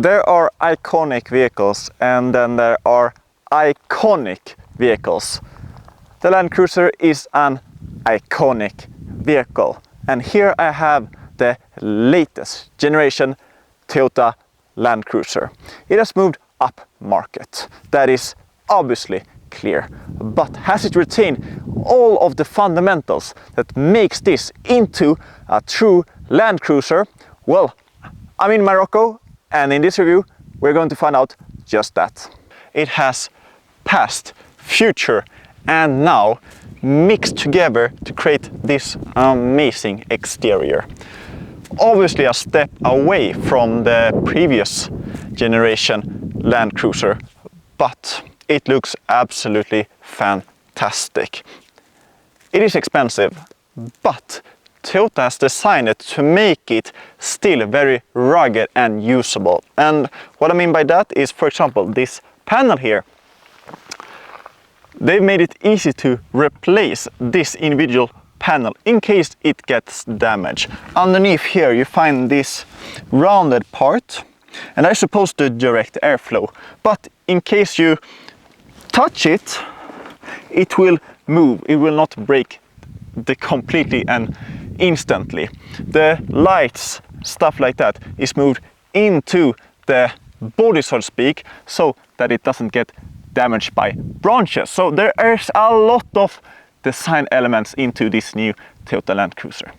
There are iconic vehicles and then there are iconic vehicles. The Land Cruiser is an iconic vehicle, and here I have the latest generation Toyota Land Cruiser. It has moved up market, that is obviously clear, but has it retained all of the fundamentals that makes this into a true Land Cruiser? Well, I'm in Morocco, and in this review we're going to find out just that. It has past, future and now mixed together to create this amazing exterior. Obviously a step away from the previous generation Land Cruiser, but it looks absolutely fantastic. It is expensive, but Toyota has designed it to make it still very rugged and usable. And what I mean by that is, for example, this panel here. They've made it easy to replace this individual panel in case it gets damaged. Underneath here you find this rounded part, and that's supposed to direct airflow. But in case you touch it, it will move. It will not break completely and instantly. The lights, stuff like that, is moved into the body, so to speak, so that it doesn't get damaged by branches. So there is a lot of design elements into this new Toyota Land Cruiser.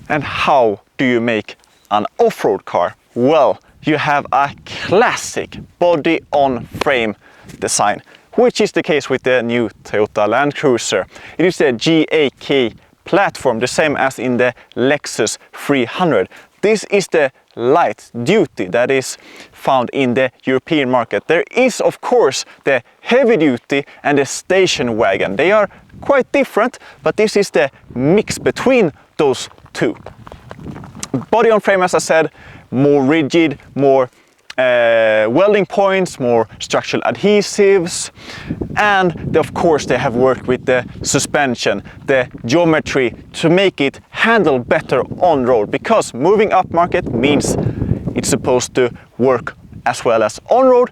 And how do you make an off-road car? Well, you have a classic body-on-frame design, which is the case with the new Toyota Land Cruiser. It is the GAK platform, the same as in the Lexus 300. This is the light duty that is found in the European market. There is of course the heavy duty and the station wagon. They are quite different, but this is the mix between those two. Body on frame, as I said, more rigid, more welding points, more structural adhesives, and of course they have worked with the suspension, the geometry to make it handle better on road, because moving up market means it's supposed to work as well as on road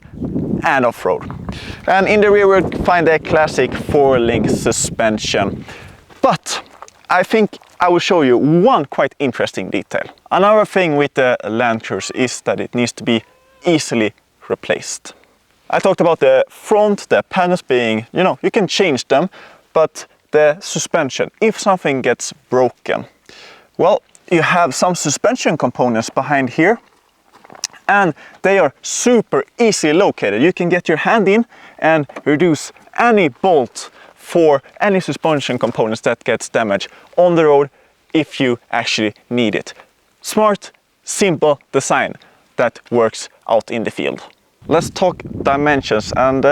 and off road. And in the rear we'll find a classic 4-link suspension, but I think I will show you one quite interesting detail. Another thing with the Land Cruiser is that it needs to be easily replaced. I talked about the front, the panels being, you can change them, but the suspension, if something gets broken, well, you have some suspension components behind here, and they are super easily located. You can get your hand in and reduce any bolt for any suspension components that gets damaged on the road if you actually need it. Smart, simple design that works out in the field. Let's talk dimensions and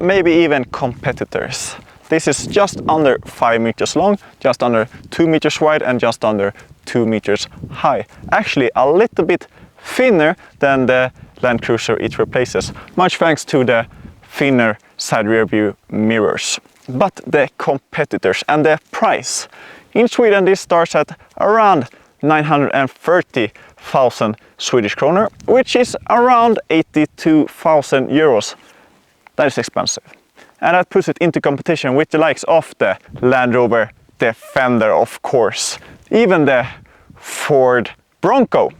maybe even competitors. This is just under 5 meters long, just under 2 meters wide and just under 2 meters high. Actually a little bit thinner than the Land Cruiser it replaces, much thanks to the thinner side rear view mirrors. But the competitors and the price. In Sweden this starts at around 930,000 Swedish kroner, which is around 82,000 euros. That is expensive. And that puts it into competition with the likes of the Land Rover Defender, of course, even the Ford Bronco.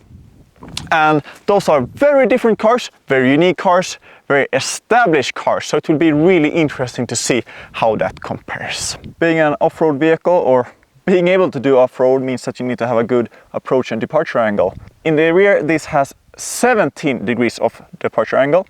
And those are very different cars, very unique cars, very established cars, so it will be really interesting to see how that compares. Being an off-road vehicle, or being able to do off-road, means that you need to have a good approach and departure angle. In the rear this has 17 degrees of departure angle.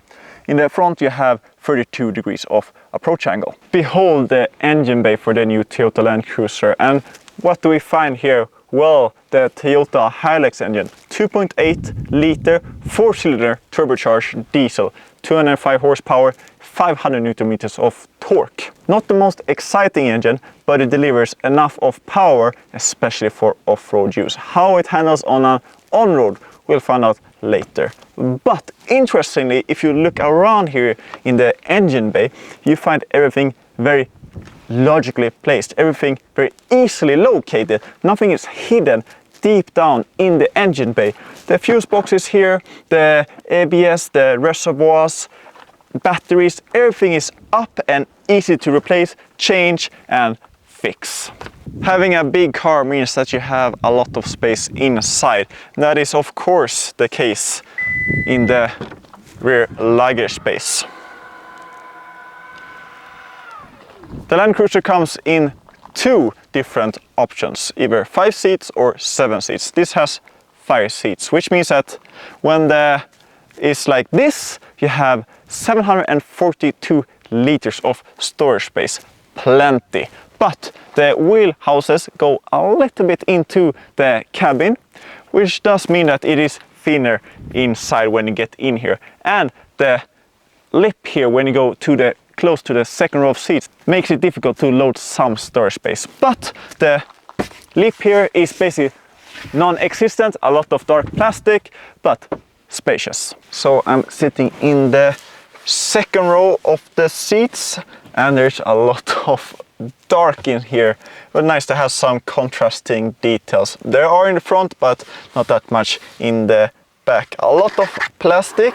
In the front you have 32 degrees of approach angle. Behold the engine bay for the new Toyota Land Cruiser, and what do we find here? Well, the Toyota Hilux engine, 2.8 liter 4-cylinder turbocharged diesel, 205 horsepower, 500 Newton meters of torque. Not the most exciting engine, but it delivers enough of power, especially for off-road use. How it handles on an on-road, we'll find out later. But interestingly, if you look around here in the engine bay, you find everything very logically placed, everything very easily located. Nothing is hidden deep down in the engine bay. The fuse boxes here, the ABS, the reservoirs, batteries, everything is up and easy to replace, change and fix. Having a big car means that you have a lot of space inside. That is of course the case in the rear luggage space. The Land Cruiser comes in two different options, either 5 seats or 7 seats. This has 5 seats, which means that when the is like this, you have 742 liters of storage space, plenty. But the wheel houses go a little bit into the cabin, which does mean that it is thinner inside when you get in here. And the lip here, when you go to the close to the second row of seats, makes it difficult to load some storage space. But the lip here is basically non-existent, a lot of dark plastic, but spacious. So I'm sitting in the second row of the seats, and there's a lot of dark in here, but nice to have some contrasting details. There are in the front, but not that much in the back. A lot of plastic,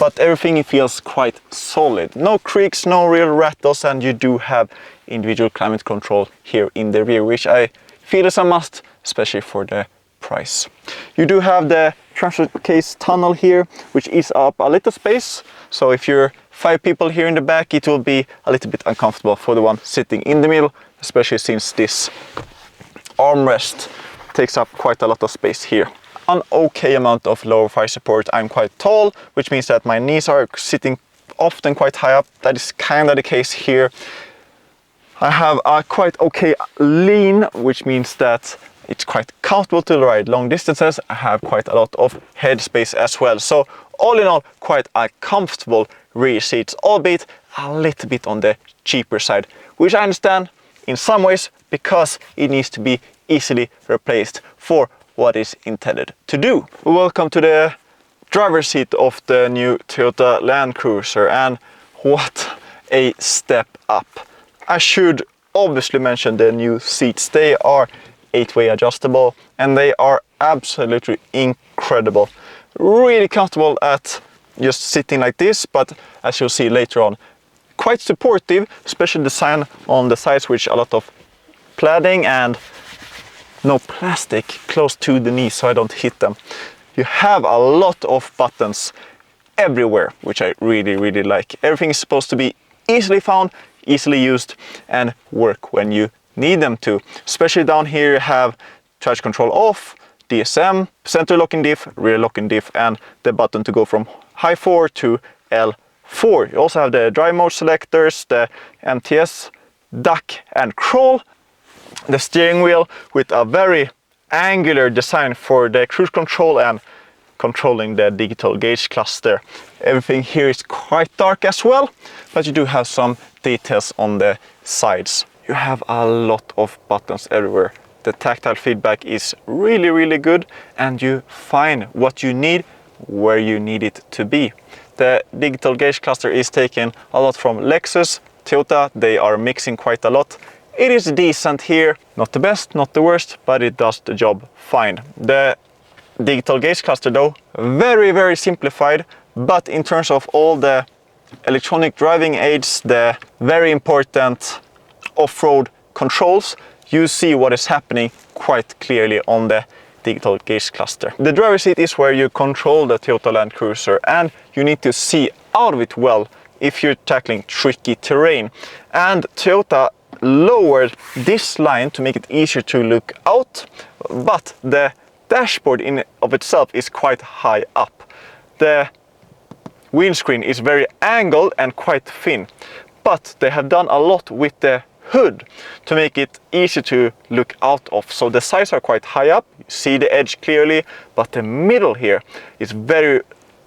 but everything feels quite solid. No creaks, no real rattles, and you do have individual climate control here in the rear, which I feel is a must, especially for the price. You do have the transfer case tunnel here, which is up a little space. So if you're 5 people here in the back, it will be a little bit uncomfortable for the one sitting in the middle, especially since this armrest takes up quite a lot of space here. An okay amount of lower thigh support. I'm quite tall, which means that my knees are sitting often quite high up. That is kind of the case here. I have a quite okay lean, which means that it's quite comfortable to ride long distances. I have quite a lot of head space as well. So all in all, quite a comfortable rear seats, albeit a little bit on the cheaper side, which I understand in some ways because it needs to be easily replaced for what is intended to do. Welcome to the driver's seat of the new Toyota Land Cruiser, and what a step up. I should obviously mention the new seats. They are 8-way adjustable and they are absolutely incredible. Really comfortable at just sitting like this, but as you'll see later on, quite supportive, special design on the sides, which a lot of cladding and no plastic close to the knees so I don't hit them. You have a lot of buttons everywhere, which I really like. Everything is supposed to be easily found, easily used, and work when you need them to. Especially down here you have traction control off, DSM, center locking diff, rear locking diff, and the button to go from high 4 to L4. You also have the drive mode selectors, the MTS, duck and crawl, the steering wheel with a very angular design for the cruise control and controlling the digital gauge cluster. Everything here is quite dark as well, but you do have some details on the sides. You have a lot of buttons everywhere. The tactile feedback is really good, and you find what you need where you need it to be. The digital gauge cluster is taken a lot from Lexus, Toyota. They are mixing quite a lot. It is decent here, not the best, not the worst, but it does the job fine. The digital gauge cluster though, very simplified, but in terms of all the electronic driving aids, the very important off-road controls, you see what is happening quite clearly on the digital gauge cluster. The driver's seat is where you control the Toyota Land Cruiser, and you need to see out of it well if you're tackling tricky terrain. And Toyota lowered this line to make it easier to look out, but the dashboard in of itself is quite high up. The windscreen is very angled and quite thin, but they have done a lot with the hood to make it easy to look out of. So the sides are quite high up, you see the edge clearly, but the middle here is very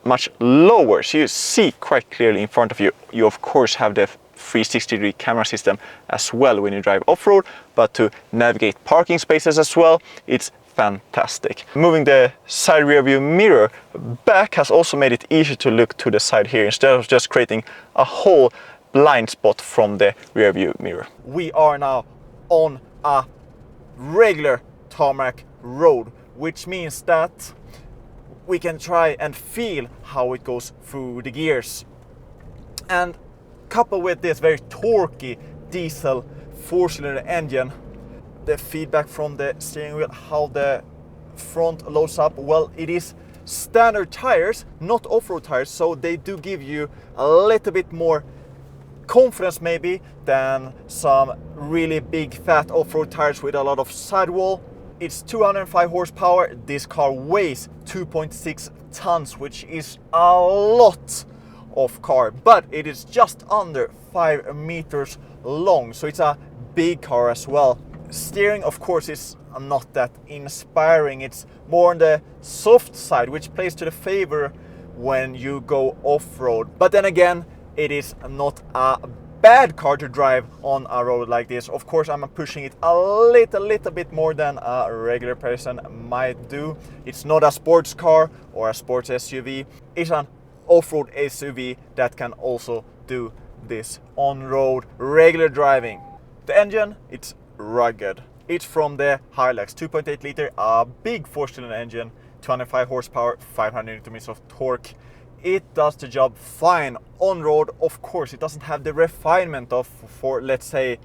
much lower, so you see quite clearly in front of you. You of course have the 360-degree camera system as well when you drive off-road, but to navigate parking spaces as well, it's fantastic. Moving the side rear view mirror back has also made it easier to look to the side here instead of just creating a whole blind spot from the rear view mirror. We are now on a regular tarmac road, which means that we can try and feel how it goes through the gears. And coupled with this very torquey diesel 4-cylinder engine, the feedback from the steering wheel, how the front loads up, well, it is standard tires, not off-road tires, so they do give you a little bit more confidence maybe than some really big fat off-road tires with a lot of sidewall. It's 205 horsepower. This car weighs 2.6 tons, which is a lot of car, but it is just under 5 meters long, so it's a big car as well. Steering, of course, is not that inspiring. It's more on the soft side, which plays to the favor when you go off-road. But then again, it is not a bad car to drive on a road like this. Of course, I'm pushing it a little bit more than a regular person might do. It's not a sports car or a sports SUV. It's an off-road SUV that can also do this on-road regular driving. The engine, it's rugged. It's from the Hilux, 2.8 liter, a big 4-cylinder engine, 205 horsepower, 500 Newton meters of torque. It does the job fine on road. Of course, it doesn't have the refinement of, for let's say,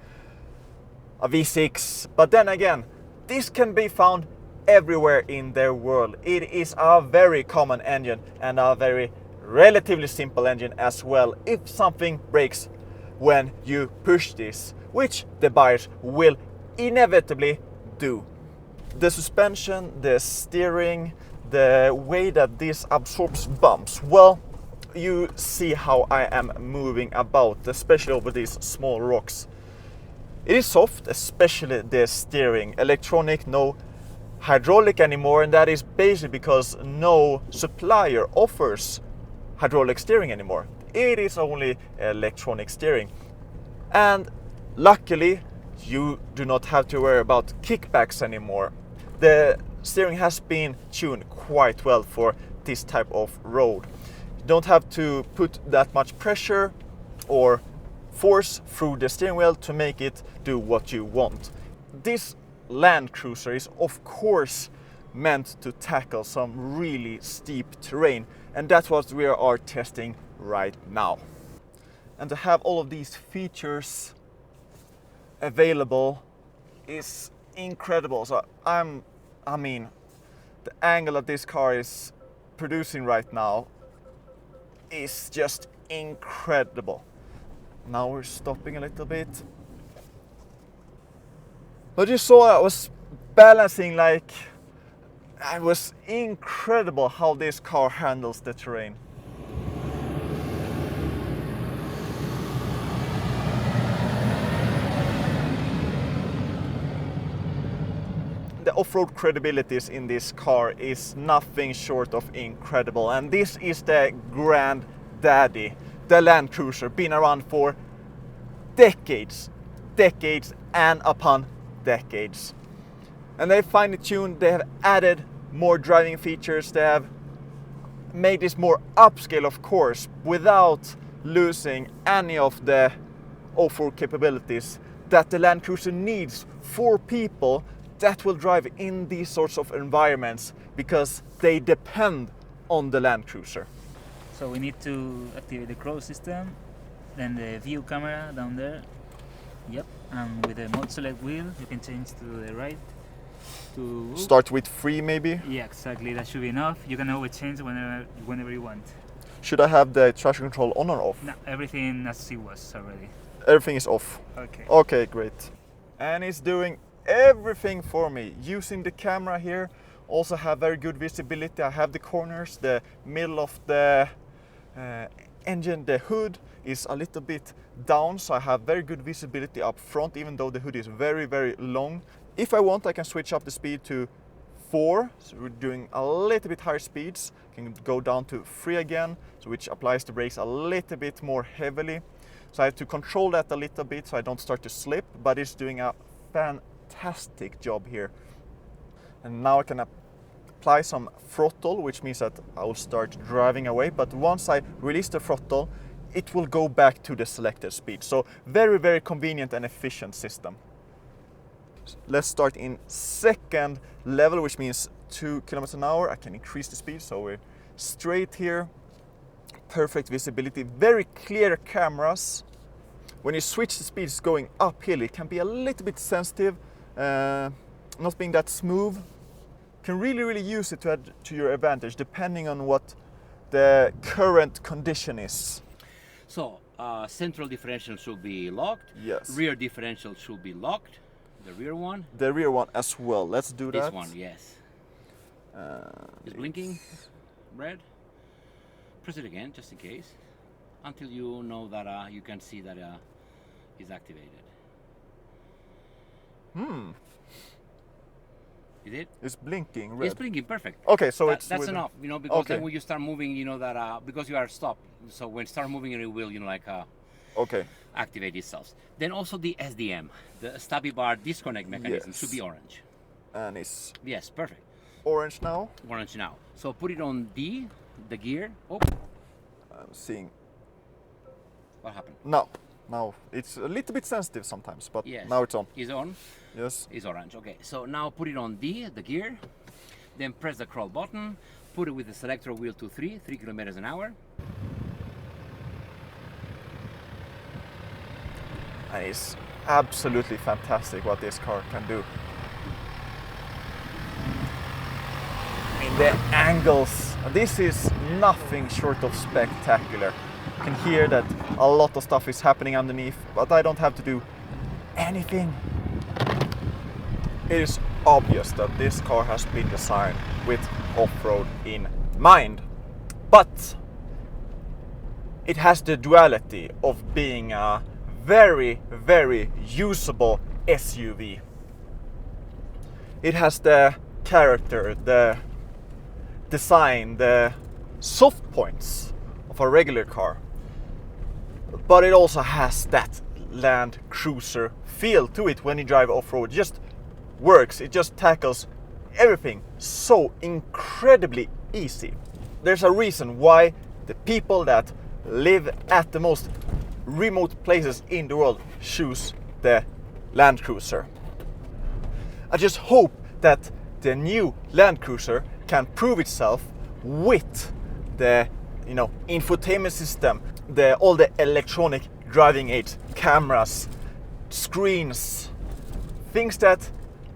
a V6. But then again, this can be found everywhere in the world. It is a very common engine and a very relatively simple engine as well. If something breaks when you push this, which the buyers will inevitably do. The suspension, the steering, the way that this absorbs bumps, well, you see how I am moving about, especially over these small rocks. It is soft, especially the steering. Electronic, no hydraulic anymore, and that is basically because no supplier offers hydraulic steering anymore. It is only electronic steering. And luckily, you do not have to worry about kickbacks anymore. The steering has been tuned quite well for this type of road. You don't have to put that much pressure or force through the steering wheel to make it do what you want. This Land Cruiser is of course meant to tackle some really steep terrain, and that's what we are testing right now. And to have all of these features available is incredible. So I mean, the angle that this car is producing right now is just incredible. Now we're stopping a little bit. But you saw I was balancing, like, it was incredible how this car handles the terrain. The off-road credibilities in this car is nothing short of incredible, and this is the granddaddy, the Land Cruiser, been around for decades and upon decades. And they finely tuned, they have added more driving features, they have made this more upscale, of course, without losing any of the off-road capabilities that the Land Cruiser needs for people that will drive in these sorts of environments, because they depend on the Land Cruiser. So we need to activate the cruise system, then the view camera down there. Yep, and with the mode select wheel you can change to the right. To Start with 3 maybe? Yeah, exactly, that should be enough. You can always change whenever you want. Should I have the traction control on or off? No, everything as it was already. Everything is off. Okay. Okay, great. And it's doing everything for me. Using the camera here, also have very good visibility. I have the corners, the middle of the engine, the hood is a little bit down, so I have very good visibility up front, even though the hood is very long. If I want, I can switch up the speed to 4, so we're doing a little bit higher speeds. Can go down to 3 again, so which applies the brakes a little bit more heavily. So I have to control that a little bit so I don't start to slip, but it's doing a fantastic job here. And now I can apply some throttle, which means that I will start driving away, but once I release the throttle, it will go back to the selected speed. So very convenient and efficient system. Let's start in second level, which means 2 kilometers an hour. I can increase the speed, so we're straight here. Perfect visibility, very clear cameras. When you switch the speeds going uphill, it can be a little bit sensitive, not being that smooth. Can really use it to your advantage, depending on what the current condition is. So, central differential should be locked. Yes. Rear differential should be locked. The rear one. The rear one as well. Let's do that. This one, yes. It's blinking red. Press it again, just in case, until you know that you can see that it's activated. Is it? It's blinking red. It's blinking, perfect. Okay, so that's enough, you know, because okay. then when you start moving, you know that because you are stopped, so when you start moving, it will, you know, like okay. activate itself. Then also the SDM, the stubby bar disconnect mechanism, Yes. should be orange. And it's Yes, perfect. orange now. Orange now. So put it on D, the gear. Oh, I'm seeing what happened? now it's a little bit sensitive sometimes, but Yes. now it's on. Is on. Yes. Is orange. Okay, so now put it on D, the gear, then press the crawl button, put it with the selector wheel to 3 kilometers an hour. And it's absolutely fantastic what this car can do. In the angles, this is nothing short of spectacular. You can hear that a lot of stuff is happening underneath, but I don't have to do anything. It is obvious that this car has been designed with off-road in mind, but it has the duality of being a very usable SUV. It has the character, the design, the soft points of a regular car, but it also has that Land Cruiser feel to it when you drive off-road. It just works, it just tackles everything so incredibly easy. There's a reason why the people that live at the most remote places in the world choose the Land Cruiser. I just hope that the new Land Cruiser can prove itself with the infotainment system, all the electronic driving aids, cameras, screens, things that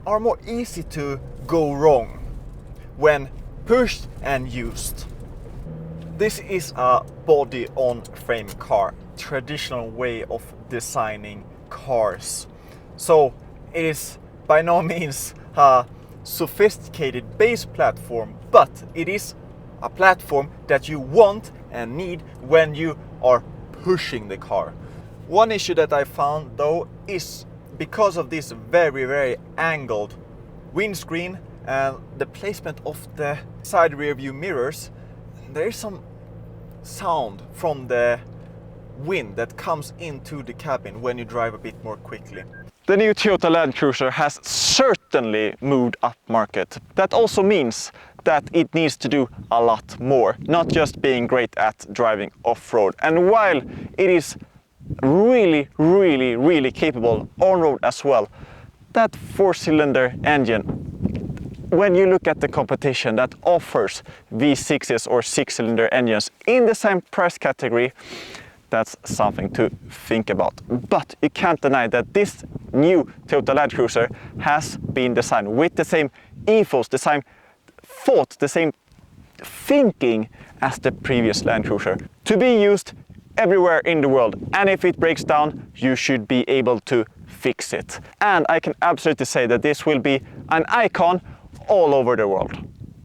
are more easy to go wrong when pushed and used. This is a body-on-frame car, traditional way of designing cars. So it is by no means a sophisticated base platform, but it is a platform that you want and need when you are pushing the car. One issue that I found though is because of this very angled windscreen and the placement of the side rear view mirrors, there is some sound from the wind that comes into the cabin when you drive a bit more quickly. The new Toyota Land Cruiser has certainly moved upmarket. That also means that it needs to do a lot more, not just being great at driving off-road. And while it is really capable on-road as well, that 4-cylinder engine, when you look at the competition that offers V6s or 6-cylinder engines in the same price category, that's something to think about. But you can't deny that this new Toyota Land Cruiser has been designed with the same ethos, the same thought, the same thinking as the previous Land Cruiser, to be used everywhere in the world. And if it breaks down, you should be able to fix it. And I can absolutely say that this will be an icon all over the world.